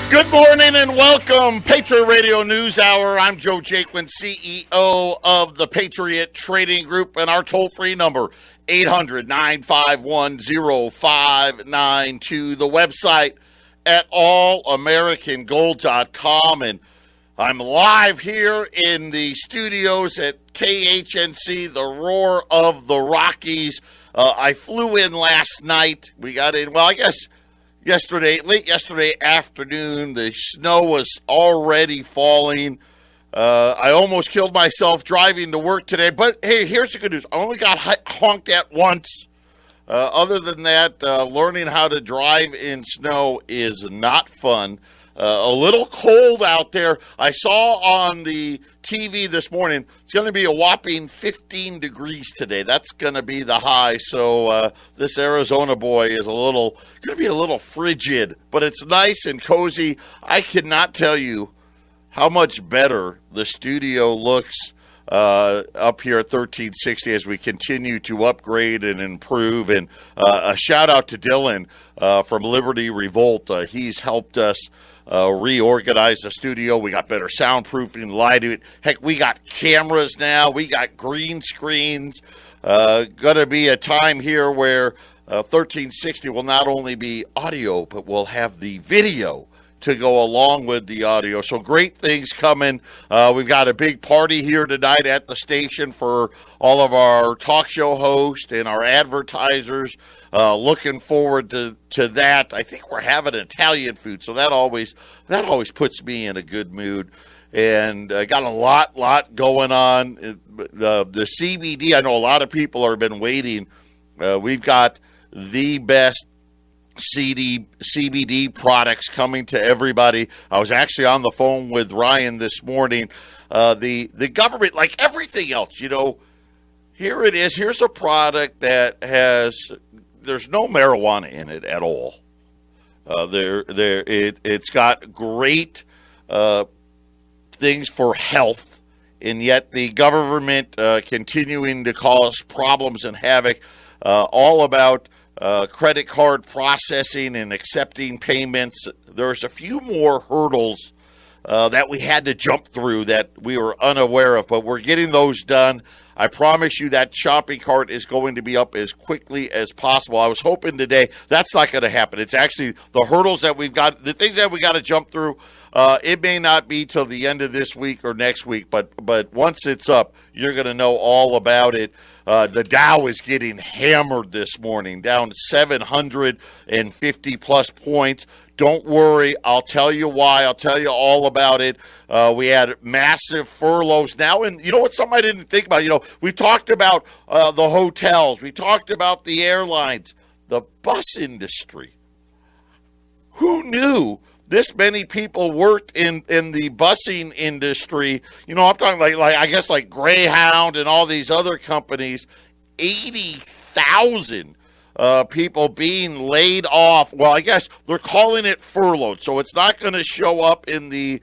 Good morning and welcome, Patriot Radio News Hour. I'm Joe Jaquin, CEO of the Patriot Trading Group, and our toll-free number, 800-951-0592. The website at allamericangold.com, and I'm live here in the studios at KHNC, the Roar of the Rockies. I flew in last night. We got in, well, I guess late yesterday afternoon. The snow was already falling. I almost killed myself driving to work today. But, hey, here's the good news. I only got honked at once. Other than that, learning how to drive in snow is not fun. A little cold out there. I saw on the TV this morning, it's going to be a whopping 15 degrees today. That's going to be the high. So this Arizona boy is going to be a little frigid, but it's nice and cozy. I cannot tell you how much better the studio looks up here at 1360 as we continue to upgrade and improve. And a shout out to Dylan from Liberty Revolt. He's helped us reorganize the studio. We got better soundproofing, lighting. Heck, we got cameras now. We got green screens. Going to be a time here where 1360 will not only be audio, but we'll have the video to go along with the audio. So great things coming. We've got a big party here tonight at the station for all of our talk show hosts and our advertisers. Looking forward to that. I think we're having Italian food, so that always puts me in a good mood. And got a lot going on. The CBD, I know a lot of people have been waiting. We've got the best CBD products coming to everybody. I was actually on the phone with Ryan this morning. The government, like everything else, here it is. Here's a product that there's no marijuana in it at all. It's got great things for health, and yet the government continuing to cause problems and havoc, all about credit card processing and accepting payments. There's a few more hurdles that we had to jump through that we were unaware of, but we're getting those done. I promise you that shopping cart is going to be up as quickly as possible. I was hoping today that's not going to happen. It's actually the hurdles that we've got, the things that we got to jump through. It may not be till the end of this week or next week, but once it's up, you're going to know all about it. The Dow is getting hammered this morning, down 750 plus points. Don't worry, I'll tell you why. I'll tell you all about it. We had massive furloughs now, and you know what? Something I didn't think about. We talked about the hotels. We talked about the airlines, the bus industry. Who knew this many people worked in the busing industry? I'm talking like I guess like Greyhound and all these other companies. 80,000 people being laid off. Well, I guess they're calling it furloughed, so it's not going to show up in the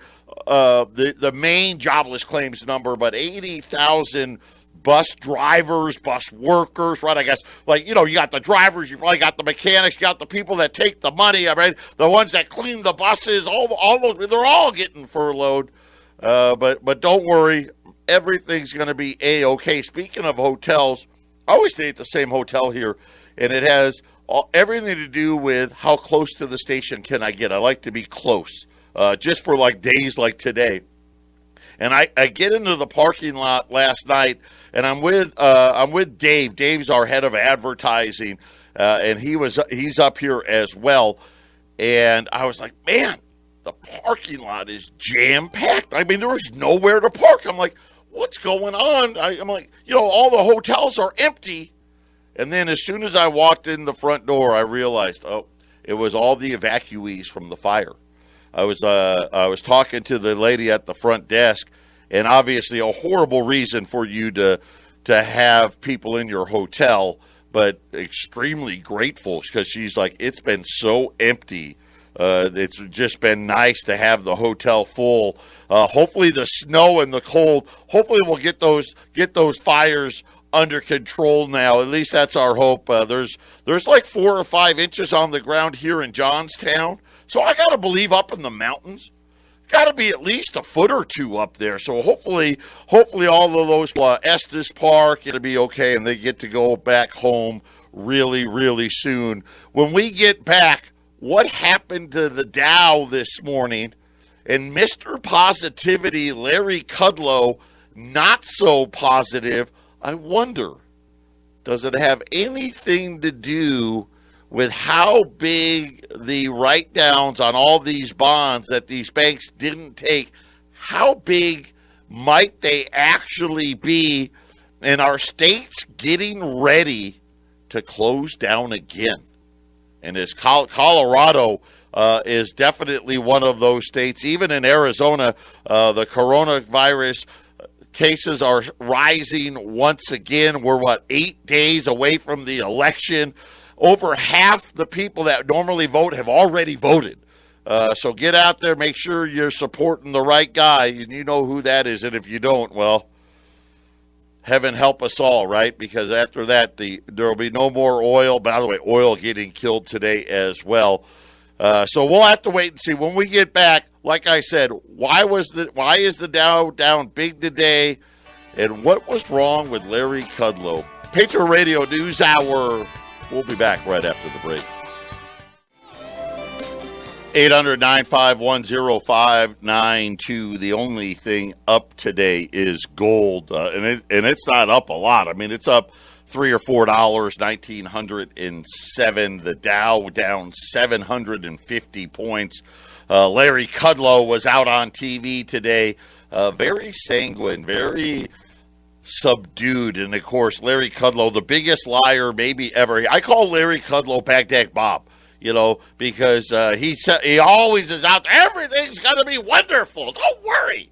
main jobless claims number, but 80,000 bus drivers, bus workers, right? I guess, you got the drivers, you probably got the mechanics, you got the people that take the money, right? The ones that clean the buses, all those, they're all getting furloughed. But don't worry, everything's going to be A-okay. Speaking of hotels, I always stay at the same hotel here, and it has everything to do with how close to the station can I get. I like to be close, just for days like today. And I get into the parking lot last night, and I'm with Dave. Dave's our head of advertising, and he's up here as well. And I was like, man, the parking lot is jam-packed. I mean, there was nowhere to park. I'm like, what's going on? I'm like, all the hotels are empty. And then as soon as I walked in the front door, I realized, it was all the evacuees from the fire. I was talking to the lady at the front desk, and obviously a horrible reason for you to have people in your hotel, but extremely grateful because she's like, it's been so empty. It's just been nice to have the hotel full. Hopefully the snow and the cold, hopefully we'll get those fires under control now. At least that's our hope. There's like 4 or 5 inches on the ground here in Johnstown. So I got to believe up in the mountains, got to be at least a foot or two up there. So hopefully all of those Estes Park, it'll be okay, and they get to go back home really, really soon. When we get back, what happened to the Dow this morning? And Mr. Positivity, Larry Kudlow, not so positive. I wonder, does it have anything to do with how big the write-downs on all these bonds that these banks didn't take, how big might they actually be? And are states getting ready to close down again? And as Colorado is definitely one of those states, even in Arizona, the coronavirus cases are rising once again. We're, 8 days away from the election. Over half the people that normally vote have already voted. So get out there, make sure you're supporting the right guy, and you know who that is. And if you don't, well, heaven help us all, right? Because after that, there will be no more oil. By the way, oil getting killed today as well. So we'll have to wait and see. When we get back, like I said, why is the Dow down big today, and what was wrong with Larry Kudlow? Patriot Radio News Hour. We'll be back right after the break. 800-951-0592. The only thing up today is gold, and it's not up a lot. I mean, it's up $3 or $4, 1,907. The Dow down 750 points. Larry Kudlow was out on TV today, very sanguine, very subdued. And, of course, Larry Kudlow, the biggest liar maybe ever. I call Larry Kudlow Baghdad Bob, because he always is out there. Everything's going to be wonderful. Don't worry.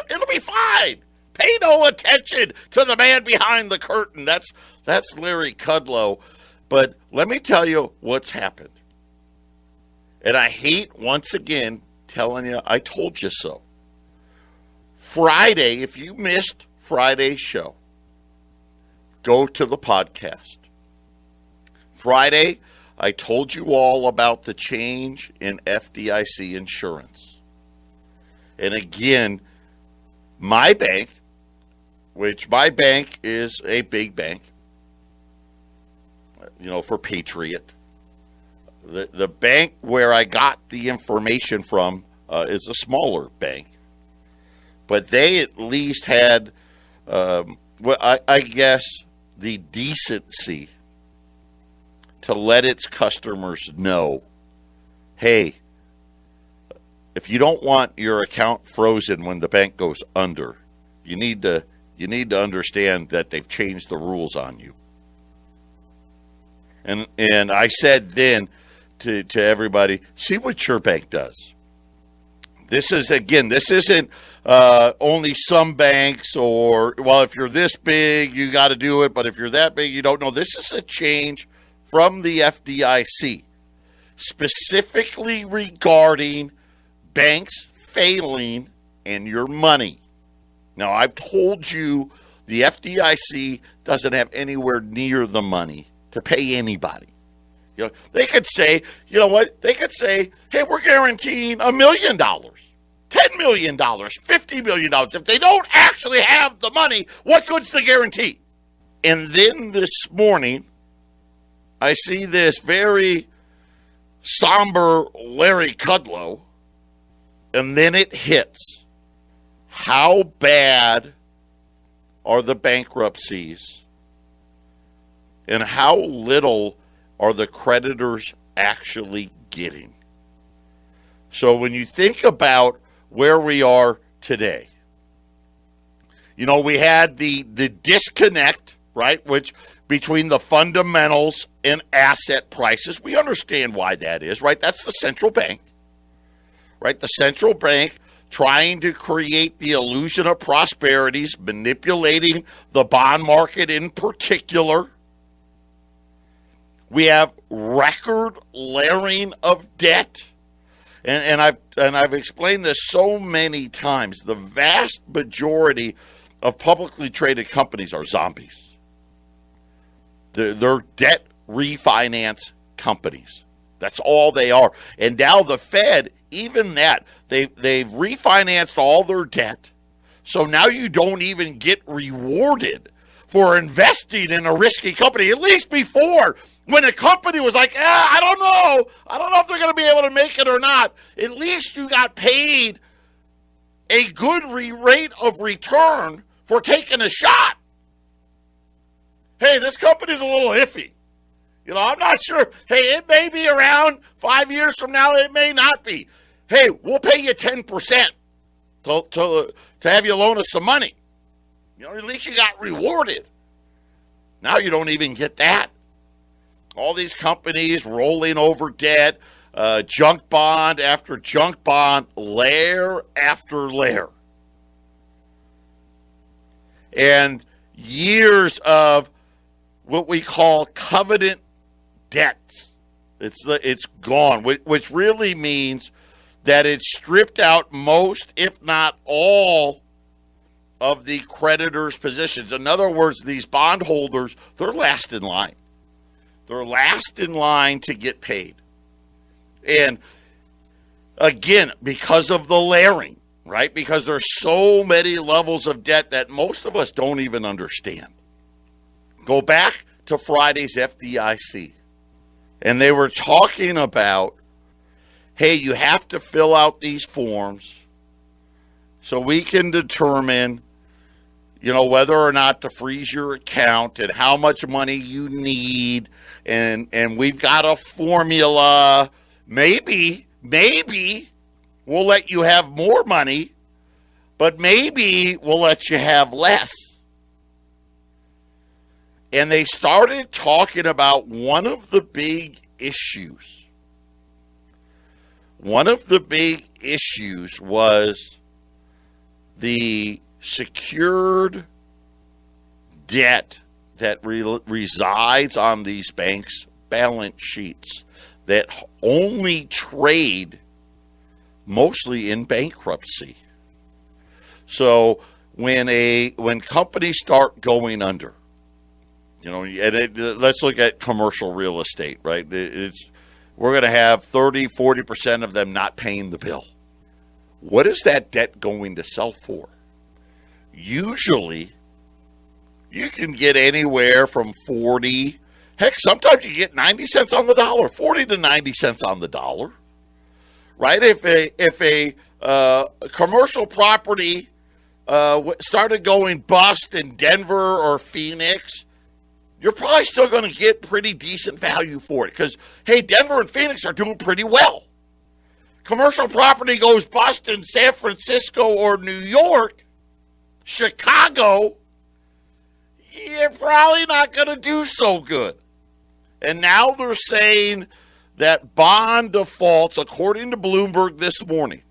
It'll be fine. Pay no attention to the man behind the curtain. That's Larry Kudlow. But let me tell you what's happened. And I hate, once again, telling you I told you so. Friday, if you missed Friday's show, go to the podcast. Friday, I told you all about the change in FDIC insurance. And again, my bank, which my bank is a big bank, for Patriot. The bank where I got the information from is a smaller bank. But they at least had, I guess, the decency to let its customers know, hey, if you don't want your account frozen when the bank goes under, you need to understand that they've changed the rules on you. And I said then to everybody, see what your bank does. This isn't only some banks or, if you're this big, you got to do it, but if you're that big, you don't know. This is a change from the FDIC, specifically regarding banks failing and your money. Now, I've told you the FDIC doesn't have anywhere near the money to pay anybody. They could say, They could say, hey, we're guaranteeing $1 million, $10 million, $50 million. If they don't actually have the money, what good's the guarantee? And then this morning, I see this very somber Larry Kudlow, and then it hits. How bad are the bankruptcies, and how little are the creditors actually getting? So when you think about where we are today, we had the disconnect, right, which between the fundamentals and asset prices. We understand why that is, right? That's the central bank, right? The central bank trying to create the illusion of prosperity, manipulating the bond market in particular. We have record layering of debt. And I've explained this so many times. The vast majority of publicly traded companies are zombies. They're debt refinance companies. That's all they are. And now the Fed, even that, they've refinanced all their debt. So now you don't even get rewarded for investing in a risky company. At least before, when a company was like, I don't know if they're going to be able to make it or not. At least you got paid a good rate of return for taking a shot. Hey, this company's a little iffy. I'm not sure. Hey, it may be around 5 years from now. It may not be. Hey, we'll pay you 10% to have you loan us some money. At least you got rewarded. Now you don't even get that. All these companies rolling over debt, junk bond after junk bond, layer after layer. And years of what we call covenant debt. It's gone, which really means that it's stripped out most, if not all, of the creditor's positions. In other words, these bondholders, they're last in line. They're last in line to get paid. And again, because of the layering, right? Because there's so many levels of debt that most of us don't even understand. Go back to Friday's FDIC. And they were talking about, hey, you have to fill out these forms so we can determine, whether or not to freeze your account and how much money you need. And we've got a formula. Maybe we'll let you have more money, but maybe we'll let you have less. And they started talking about one of the big issues. One of the big issues was the secured debt that resides on these banks' balance sheets that only trade mostly in bankruptcy. So when companies start going under, let's look at commercial real estate, right? We're going to have 30, 40% of them not paying the bill. What is that debt going to sell for? Usually, you can get anywhere from 40, heck, sometimes you get 90 cents on the dollar, 40 to 90 cents on the dollar, right? If a commercial property started going bust in Denver or Phoenix, you're probably still going to get pretty decent value for it because, hey, Denver and Phoenix are doing pretty well. Commercial property goes bust in San Francisco or New York, Chicago, you're probably not going to do so good. And now they're saying that bond defaults, according to Bloomberg this morning,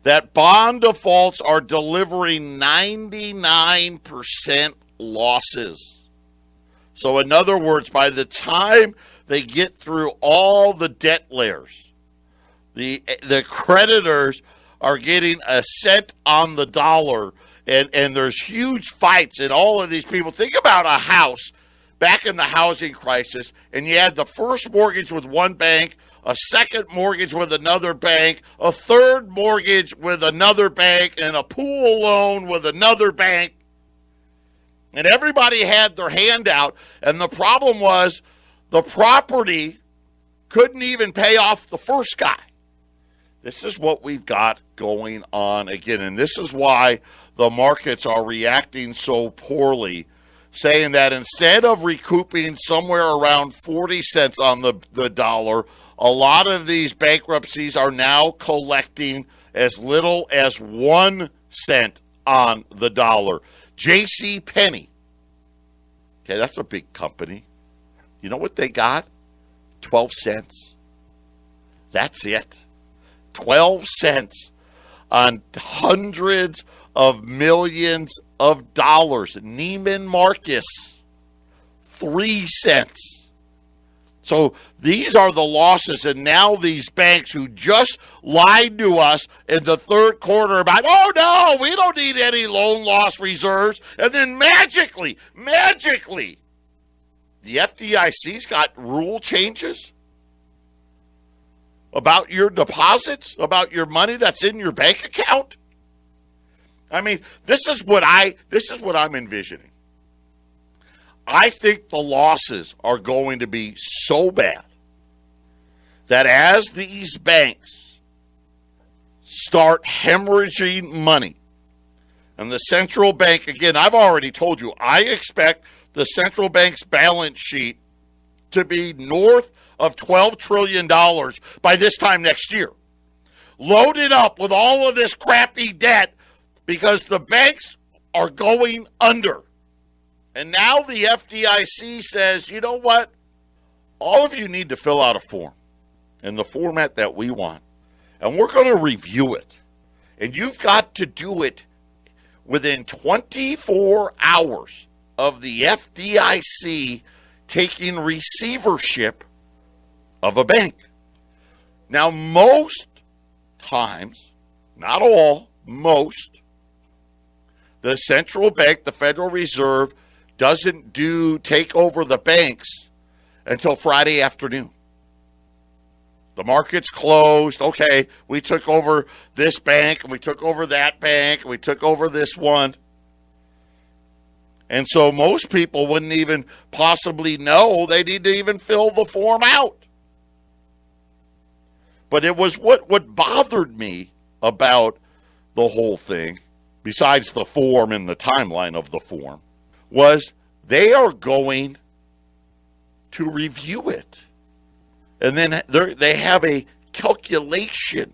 that bond defaults are delivering 99% losses. So in other words, by the time they get through all the debt layers, the creditors are getting a cent on the dollar, and there's huge fights in all of these people. Think about a house back in the housing crisis, and you had the first mortgage with one bank, a second mortgage with another bank, a third mortgage with another bank, and a pool loan with another bank. And everybody had their hand out, and the problem was the property couldn't even pay off the first guy. This is what we've got going on again, and this is why the markets are reacting so poorly, saying that instead of recouping somewhere around 40 cents on the dollar, a lot of these bankruptcies are now collecting as little as 1 cent on the dollar. J.C. Penney, okay, that's a big company. You know what they got? 12 cents. That's it. 12 cents on hundreds of millions of dollars. Neiman Marcus, 3 cents. So these are the losses, and now these banks who just lied to us in the third quarter about, oh no, we don't need any loan loss reserves, and then magically, the FDIC's got rule changes. about your deposits, about your money that's in your bank account? I mean, this is what I'm envisioning. I think the losses are going to be so bad that as these banks start hemorrhaging money, and the central bank, again, I've already told you, I expect the central bank's balance sheet to be north of $12 trillion by this time next year. Loaded up with all of this crappy debt because the banks are going under. And now the FDIC says, you know what? All of you need to fill out a form in the format that we want. And we're going to review it. And you've got to do it within 24 hours of the FDIC taking receivership of a bank. Now, most times, not all, most, the central bank, the Federal Reserve, doesn't take over the banks until Friday afternoon. The market's closed. Okay, we took over this bank, and we took over that bank, and we took over this one. And so most people wouldn't even possibly know they need to even fill the form out. But it was what bothered me about the whole thing, besides the form and the timeline of the form, was they are going to review it. And then they have a calculation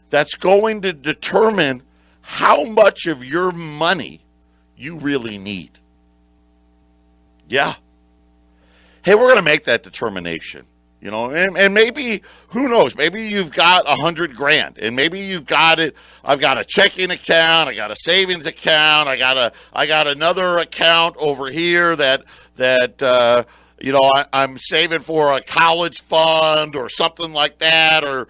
that's going to determine how much of your money you really need. Yeah. Hey, we're going to make that determination. You know, and maybe, who knows, maybe you've got $100,000 and maybe you've got it. I've got a checking account. I got a savings account. I got another account over here that I'm saving for a college fund or something like that, or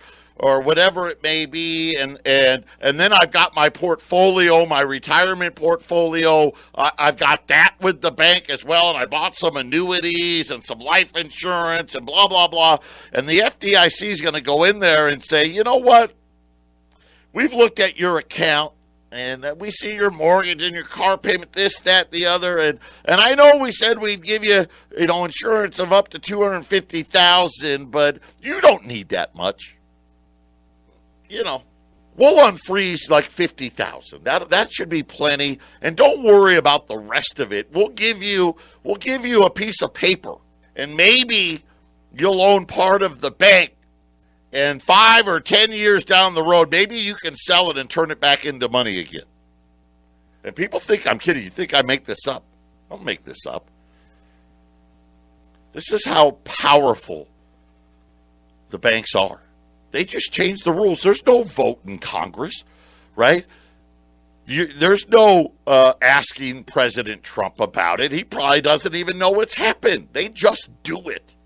whatever it may be, and then I've got my portfolio, my retirement portfolio. I've got that with the bank as well, and I bought some annuities and some life insurance and blah, blah, blah. And the FDIC is going to go in there and say, you know what? We've looked at your account, and we see your mortgage and your car payment, this, that, the other, and I know we said we'd give you, insurance of up to $250,000, but you don't need that much. We'll unfreeze like $50,000. That should be plenty, and don't worry about the rest of it. We'll give you a piece of paper, and maybe you'll own part of the bank. And 5 or 10 years down the road, maybe you can sell it and turn it back into money again. And people think I'm kidding. You think I make this up? I don't make this up. This is how powerful the banks are. They just changed the rules. There's no vote in Congress, right? There's no asking President Trump about it. He probably doesn't even know it's happened. They just do it.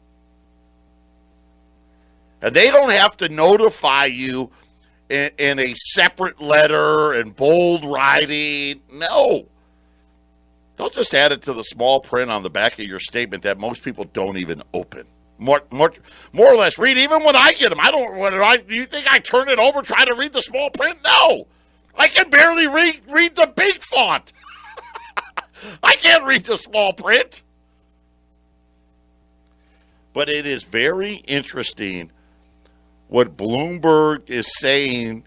And they don't have to notify you in a separate letter and bold writing. No. They'll just add it to the small print on the back of your statement that most people don't even open. More or less read. Even when I get them, do you think I turn it over, try to read the small print? No. I can barely read the big font. I can't read the small print. But it is very interesting what Bloomberg is saying,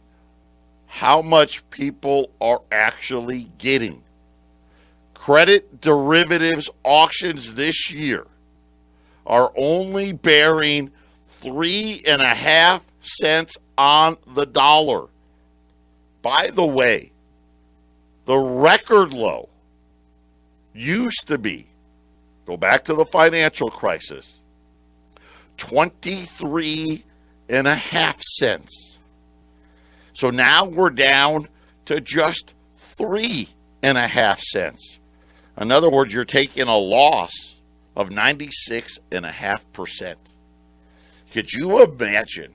how much people are actually getting. Credit derivatives auctions this year are only bearing 3.5 cents on the dollar. By the way, the record low used to be, go back to the financial crisis, 23.5 cents. So now we're down to just 3.5 cents. In other words, you're taking a loss of 96.5%. Could you imagine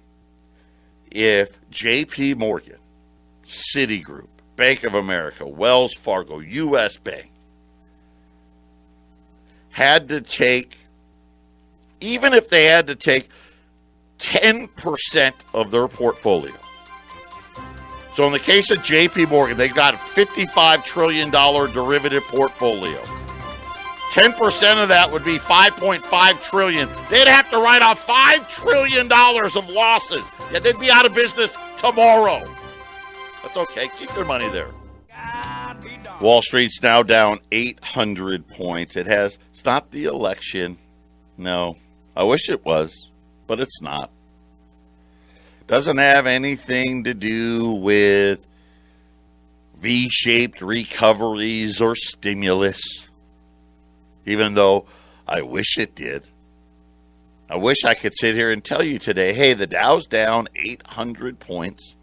if J.P. Morgan, Citigroup, Bank of America, Wells Fargo, U.S. Bank had to take, even if they had to take 10% of their portfolio. So in the case of JP Morgan, they got a $55 trillion derivative portfolio. 10% of that would be $5.5 trillion. They'd have to write off $5 trillion of losses. Yeah, they'd be out of business tomorrow. That's okay. Keep their money there. Wall Street's now down 800 points. It's not the election. No. I wish it was, but it's not. Doesn't have anything to do with V-shaped recoveries or stimulus, even though I wish it did. I wish I could sit here and tell you today, hey, the Dow's down 800 points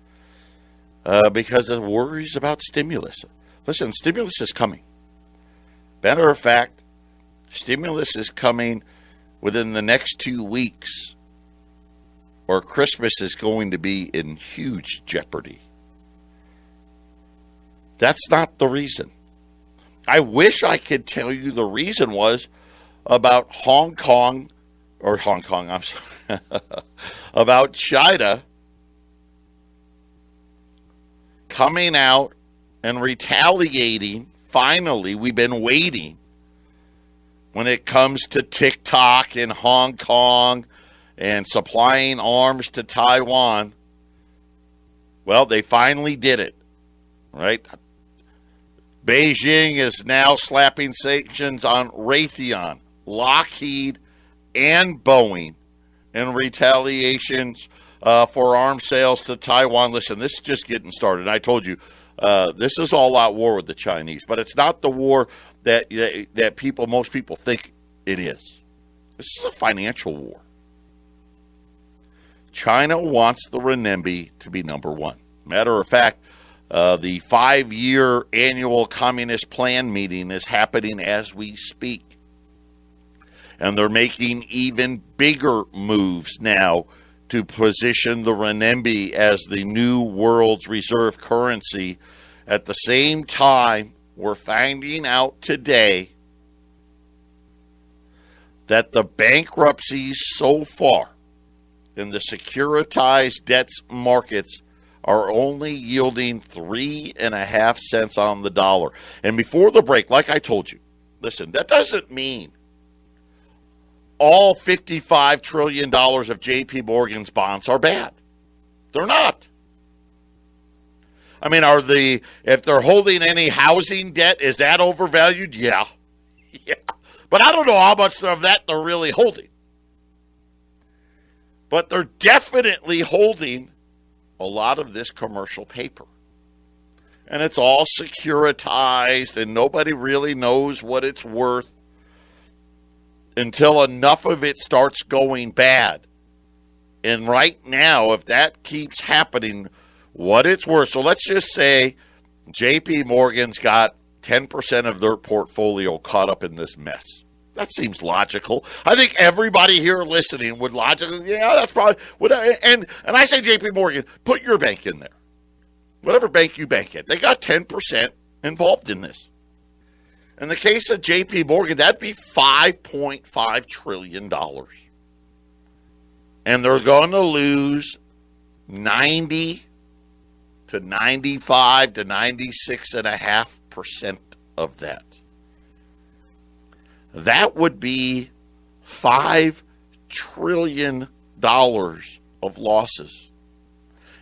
because of worries about stimulus. Listen, stimulus is coming. Matter of fact, stimulus is coming within the next 2 weeks, or Christmas is going to be in huge jeopardy. That's not the reason. I wish I could tell you the reason was about Hong Kong, I'm sorry, about China coming out and retaliating. Finally, we've been waiting when it comes to TikTok in Hong Kong and supplying arms to Taiwan. Well, they finally did it, right? Beijing is now slapping sanctions on Raytheon, Lockheed, and Boeing in retaliations for arms sales to Taiwan. Listen, this is just getting started. I told you, this is all out war with the Chinese, but it's not the war that most people think it is. This is a financial war. China wants the renminbi to be number one. Matter of fact, the 5-year annual Communist Plan meeting is happening as we speak. And they're making even bigger moves now to position the renminbi as the new world's reserve currency. At the same time, we're finding out today that the bankruptcies so far in the securitized debts markets are only yielding 3.5 cents on the dollar. And before the break, like I told you, listen, that doesn't mean all $55 trillion of JP Morgan's bonds are bad. They're not. I mean, if they're holding any housing debt, is that overvalued? Yeah. Yeah. But I don't know how much of that they're really holding. But they're definitely holding a lot of this commercial paper. And it's all securitized, and nobody really knows what it's worth until enough of it starts going bad. And right now, if that keeps happening, what it's worth. So let's just say JP Morgan's got 10% of their portfolio caught up in this mess. That seems logical. I think everybody here listening would logically, that's probably what. And I say JP Morgan, put your bank in there. Whatever bank you bank at. They got 10% involved in this. In the case of JP Morgan, that'd be $5.5 trillion. And they're going to lose 90 to 95 to 96.5% of that. That would be $5 trillion of losses.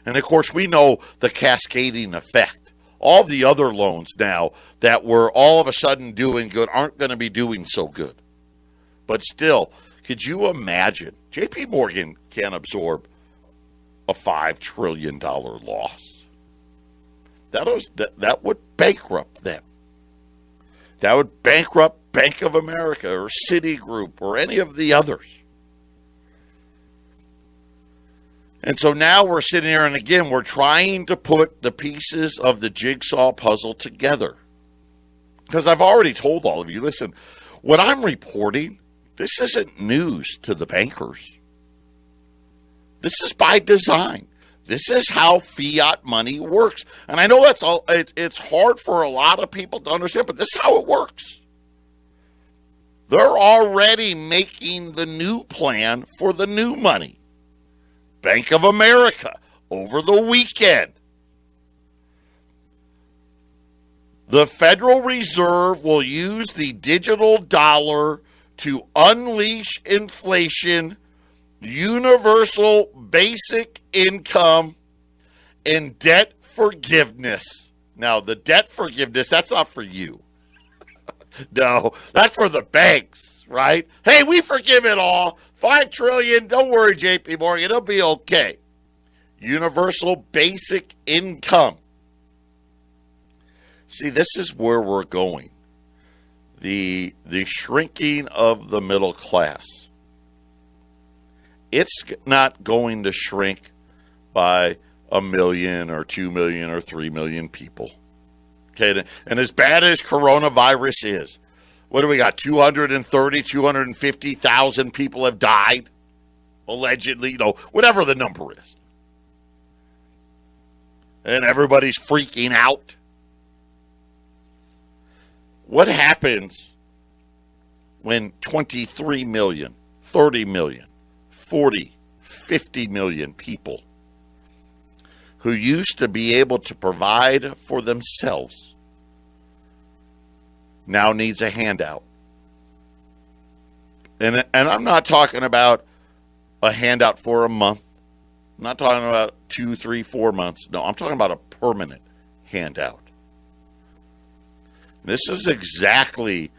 And, of course, we know the cascading effect. All the other loans now that were all of a sudden doing good aren't going to be doing so good. But still, could you imagine? JP Morgan can't absorb a $5 trillion loss. That would bankrupt them. That would bankrupt Bank of America or Citigroup or any of the others. And so now we're sitting here, and again, we're trying to put the pieces of the jigsaw puzzle together. Because I've already told all of you, listen, what I'm reporting, this isn't news to the bankers. This is by design. This is how fiat money works. And I know it's hard for a lot of people to understand, but this is how it works. They're already making the new plan for the new money. Bank of America over the weekend. The Federal Reserve will use the digital dollar to unleash inflation, universal basic income, and debt forgiveness. Now, the debt forgiveness, that's not for you. No, that's for the banks, right? Hey, we forgive it all. $5 trillion. Don't worry, JP Morgan. It'll be okay. Universal basic income. See, this is where we're going. The shrinking of the middle class. It's not going to shrink by 1 million or 2 million or 3 million people. Okay, and as bad as coronavirus is, what do we got? 230, 250,000 people have died, allegedly, whatever the number is. And everybody's freaking out. What happens when 23 million, 30 million, 40, 50 million people who used to be able to provide for themselves now needs a handout? And I'm not talking about a handout for a month. I'm not talking about 2, 3, 4 months. No, I'm talking about a permanent handout. This is exactly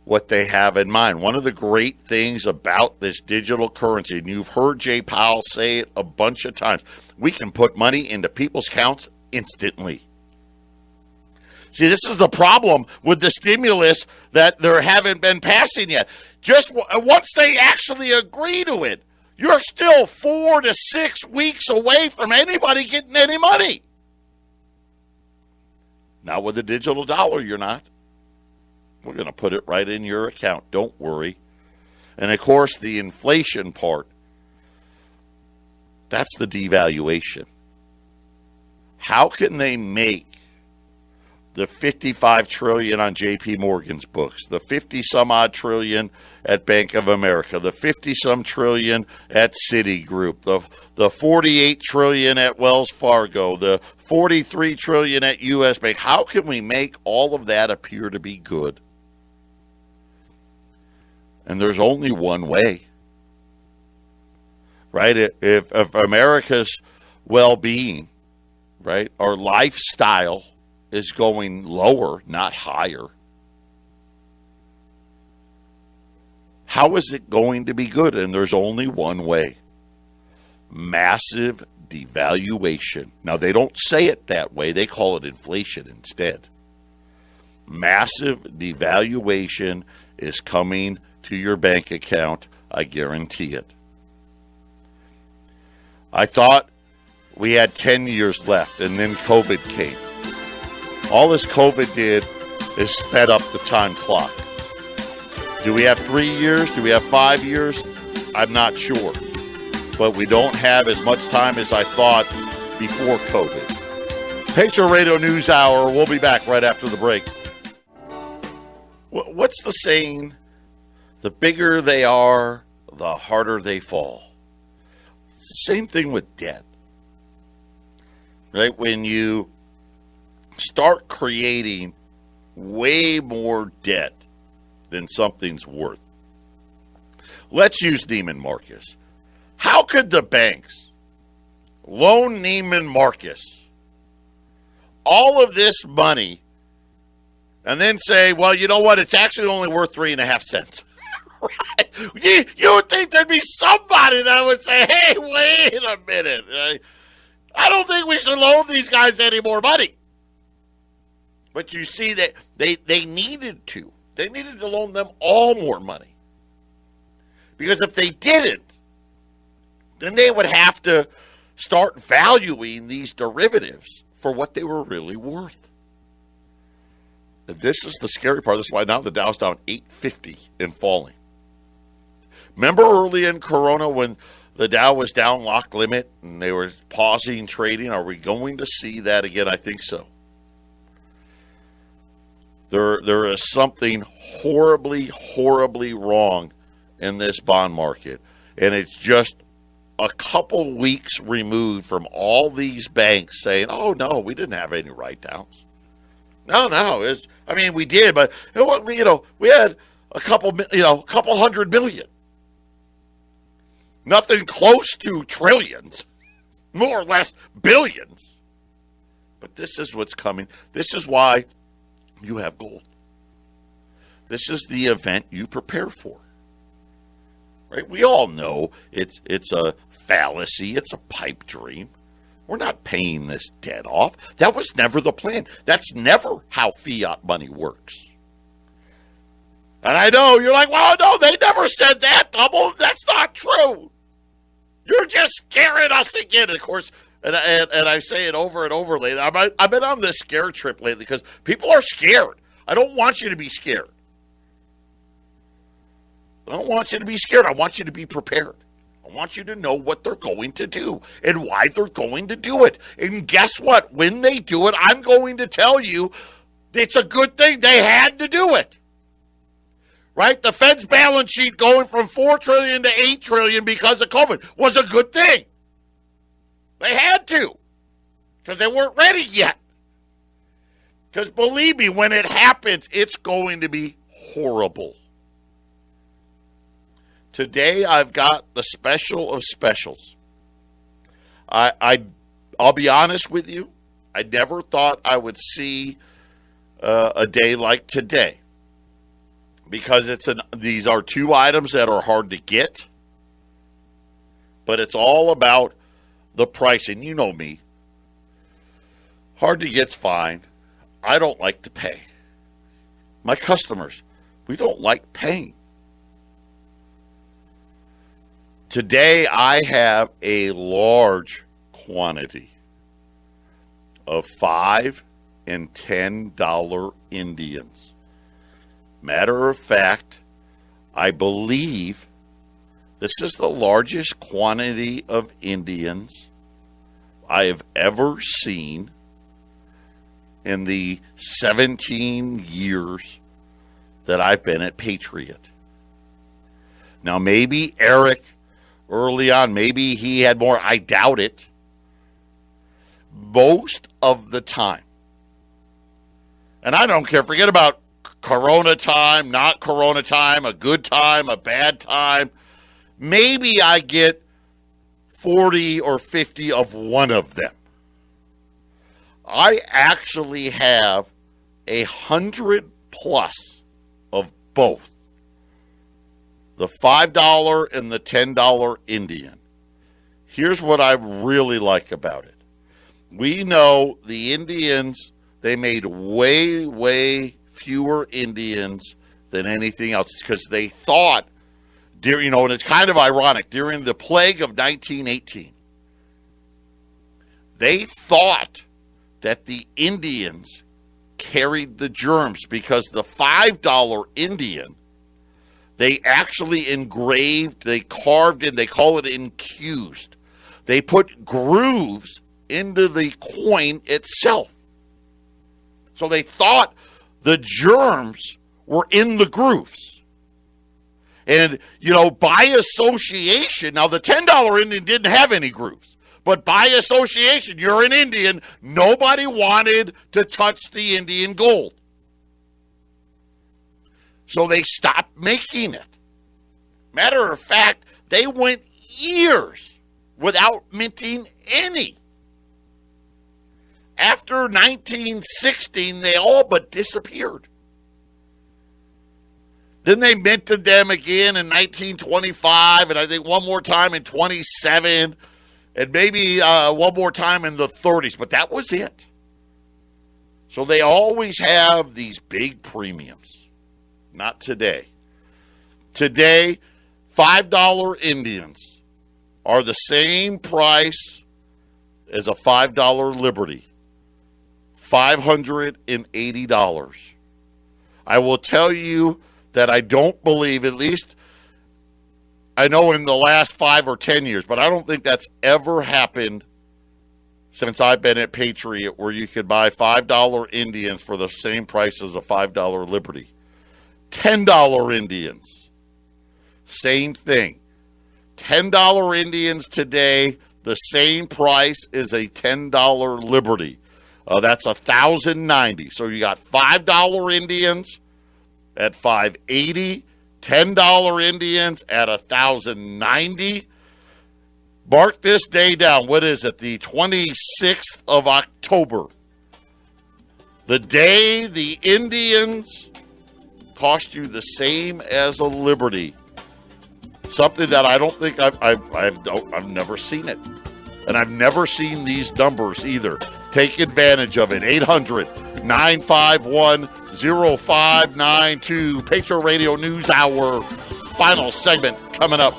what they have in mind. One of the great things about this digital currency, and you've heard Jay Powell say it a bunch of times, we can put money into people's accounts instantly. See, this is the problem with the stimulus that there haven't been passing yet. Just once they actually agree to it, you're still 4 to 6 weeks away from anybody getting any money. Not with the digital dollar, you're not. We're going to put it right in your account. Don't worry. And, of course, the inflation part, that's the devaluation. How can they make the $55 trillion on JP Morgan's books, the 50-some-odd trillion at Bank of America, the 50-some trillion at Citigroup, the 48 trillion at Wells Fargo, the 43 trillion at U.S. Bank? How can we make all of that appear to be good? And there's only one way, right? If America's well-being, right, our lifestyle is going lower, not higher, how is it going to be good? And there's only one way. Massive devaluation. Now, they don't say it that way. They call it inflation instead. Massive devaluation is coming to your bank account. I guarantee it. I thought we had 10 years left, and then COVID came. All this COVID did is sped up the time clock. Do we have 3 years? Do we have 5 years? I'm not sure. But we don't have as much time as I thought before COVID. Patriot Radio News Hour. We'll be back right after the break. What's the saying? The bigger they are, the harder they fall. It's the same thing with debt. Right? When you start creating way more debt than something's worth. Let's use Neiman Marcus. How could the banks loan Neiman Marcus all of this money and then say, well, you know what? It's actually only worth 3.5 cents. Right? You would think there'd be somebody that would say, hey, wait a minute. I don't think we should loan these guys any more money. But you see that they needed to. They needed to loan them all more money. Because if they didn't, then they would have to start valuing these derivatives for what they were really worth. And this is the scary part. This is why now the Dow's down 850 and falling. Remember early in Corona when the Dow was down lock limit and they were pausing trading? Are we going to see that again? I think so. There is something horribly, horribly wrong in this bond market. And it's just a couple weeks removed from all these banks saying, "Oh no, we didn't have any write-downs." No, we did, but we had a couple hundred million. Nothing close to trillions, more or less billions. But this is what's coming. This is why you have gold. This is the event you prepare for. Right? We all know it's a fallacy. It's a pipe dream. We're not paying this debt off. That was never the plan. That's never how fiat money works. And I know you're like, well, no, they never said that, Double. That's not true. You're just scaring us again. Of course, and I say it over and over lately. I've been on this scare trip lately because people are scared. I don't want you to be scared. I don't want you to be scared. I want you to be prepared. I want you to know what they're going to do and why they're going to do it. And guess what? When they do it, I'm going to tell you it's a good thing they had to do it. Right? The Fed's balance sheet going from $4 trillion to $8 trillion because of COVID was a good thing. They had to because they weren't ready yet. Because believe me, when it happens, it's going to be horrible. Today, I've got the special of specials. I'll be honest with you. I never thought I would see a day like today because these are two items that are hard to get, but it's all about the pricing. You know me. Hard to get's fine. I don't like to pay. My customers, we don't like paying. Today, I have a large quantity of $5 and $10 Indians. Matter of fact, I believe this is the largest quantity of Indians I have ever seen in the 17 years that I've been at Patriot. Now, maybe Eric, early on, maybe he had more. I doubt it. Most of the time. And I don't care. Forget about Corona time, not Corona time, a good time, a bad time. Maybe I get 40 or 50 of one of them. I actually have 100 plus of both. The $5 and the $10 Indian. Here's what I really like about it. We know the Indians, they made way, way fewer Indians than anything else because they thought, and it's kind of ironic, during the plague of 1918, they thought that the Indians carried the germs because the $5 Indian, they actually engraved, they carved in, they call it infused. They put grooves into the coin itself. So they thought the germs were in the grooves. And, by association, now the $10 Indian didn't have any grooves. But by association, you're an Indian. Nobody wanted to touch the Indian gold. So they stopped making it. Matter of fact, they went years without minting any. After 1916, they all but disappeared. Then they minted them again in 1925, and I think one more time in 27, and maybe one more time in the 30s, but that was it. So they always have these big premiums. Not today. Today, $5 Indians are the same price as a $5 Liberty. $580. I will tell you that I don't believe, at least I know in the last 5 or 10 years, but I don't think that's ever happened since I've been at Patriot where you could buy $5 Indians for the same price as a $5 Liberty. $10 Indians, same thing. $10 Indians today, the same price as a $10 Liberty. That's $1,090. So you got $5 Indians at $580, $10 Indians at $1,090. Mark this day down. What is it? The 26th of October. The day the Indians cost you the same as a Liberty. Something that I don't think I've never seen it. And I've never seen these numbers either. Take advantage of it. 800-951-0592. Patriot Radio News Hour. Final segment coming up.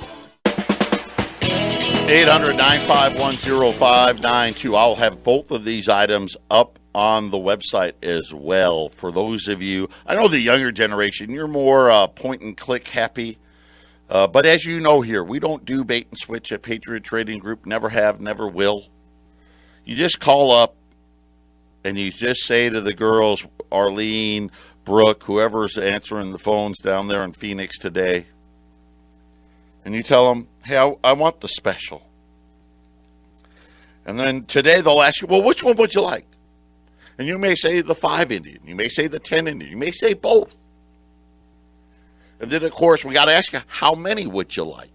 800-951-0592. I'll have both of these items up on the website as well. For those of you, I know the younger generation, you're more point and click happy. But as you know here, we don't do bait and switch at Patriot Trading Group. Never have, never will. You just call up and you just say to the girls, Arlene, Brooke, whoever's answering the phones down there in Phoenix today, and you tell them, hey, I want the special. And then today they'll ask you, well, which one would you like? And you may say the 5 Indian. You may say the 10 Indian. You may say both. And then, of course, we got to ask you, how many would you like?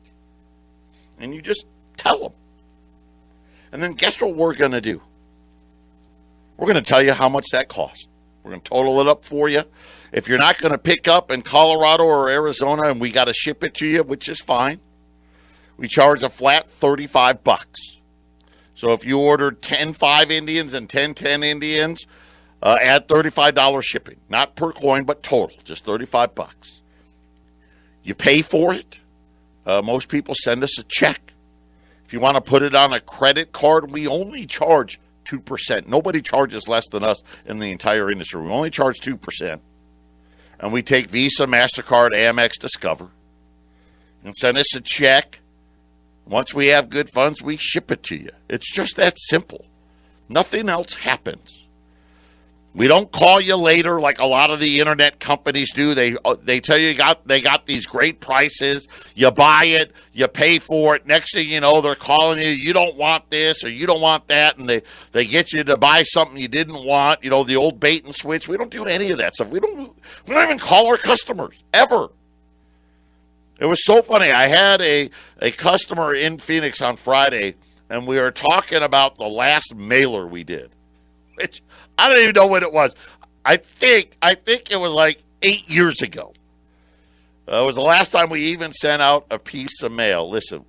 And you just tell them. And then guess what we're going to do? We're going to tell you how much that costs. We're going to total it up for you. If you're not going to pick up in Colorado or Arizona and we got to ship it to you, which is fine, we charge a flat $35. So if you ordered 10 5 Indians and 10 10 Indians, add $35 shipping. Not per coin, but total. Just $35. You pay for it. Most people send us a check. If you want to put it on a credit card, we only charge 2%. Nobody charges less than us in the entire industry. We only charge 2%. And we take Visa, MasterCard, Amex, Discover. And send us a check. Once we have good funds, we ship it to you. It's just that simple. Nothing else happens. We don't call you later like a lot of the internet companies do. They tell you they got these great prices. You buy it, you pay for it. Next thing you know, they're calling you. You don't want this or you don't want that, and they get you to buy something you didn't want. You know, the old bait and switch. We don't do any of that stuff. We don't even call our customers ever. It was so funny. I had a customer in Phoenix on Friday, and we were talking about the last mailer we did. Which I don't even know when it was. I think it was like 8 years ago. It was the last time we even sent out a piece of mail. Listen,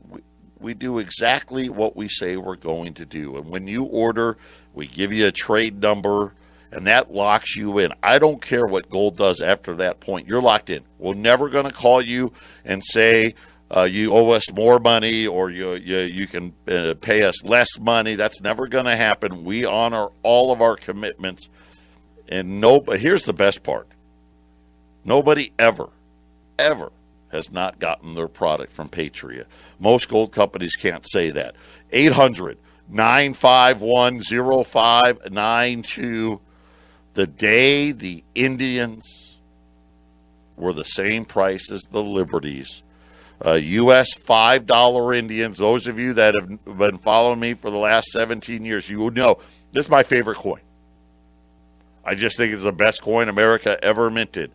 we do exactly what we say we're going to do. And when you order, we give you a trade number, and that locks you in. I don't care what gold does after that point. You're locked in. We're never going to call you and say, you owe us more money or you can pay us less money. That's never going to happen. We honor all of our commitments. And here's the best part. Nobody ever has not gotten their product from Patriot. Most gold companies can't say that. 800-951-0592. The day the Indians were the same price as the Liberties. U.S. $5 Indians, those of you that have been following me for the last 17 years, you would know this is my favorite coin. I just think it's the best coin America ever minted.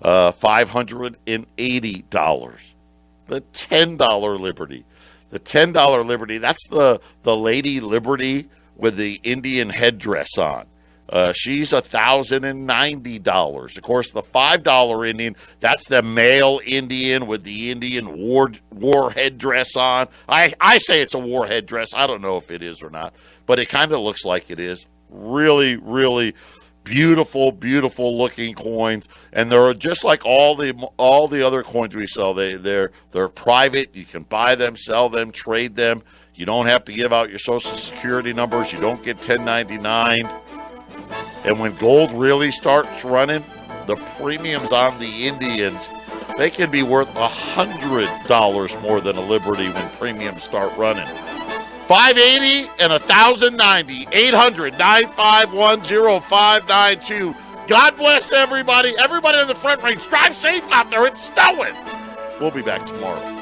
$580. The $10 Liberty. The $10 Liberty, that's the Lady Liberty with the Indian headdress on. She's $1,090. Of course, the $5 Indian, that's the male Indian with the Indian war headdress on. I say it's a war headdress. I don't know if it is or not, but it kind of looks like it is. Really, really beautiful, beautiful looking coins, and they're just like all the other coins we sell. They're private. You can buy them, sell them, trade them. You don't have to give out your Social Security numbers. You don't get 1099. And when gold really starts running, the premiums on the Indians, they can be worth $100 more than a Liberty when premiums start running. 580 and 1,090. 800-951-0592. God bless everybody. Everybody in the front range, drive safe out there. It's snowing. We'll be back tomorrow.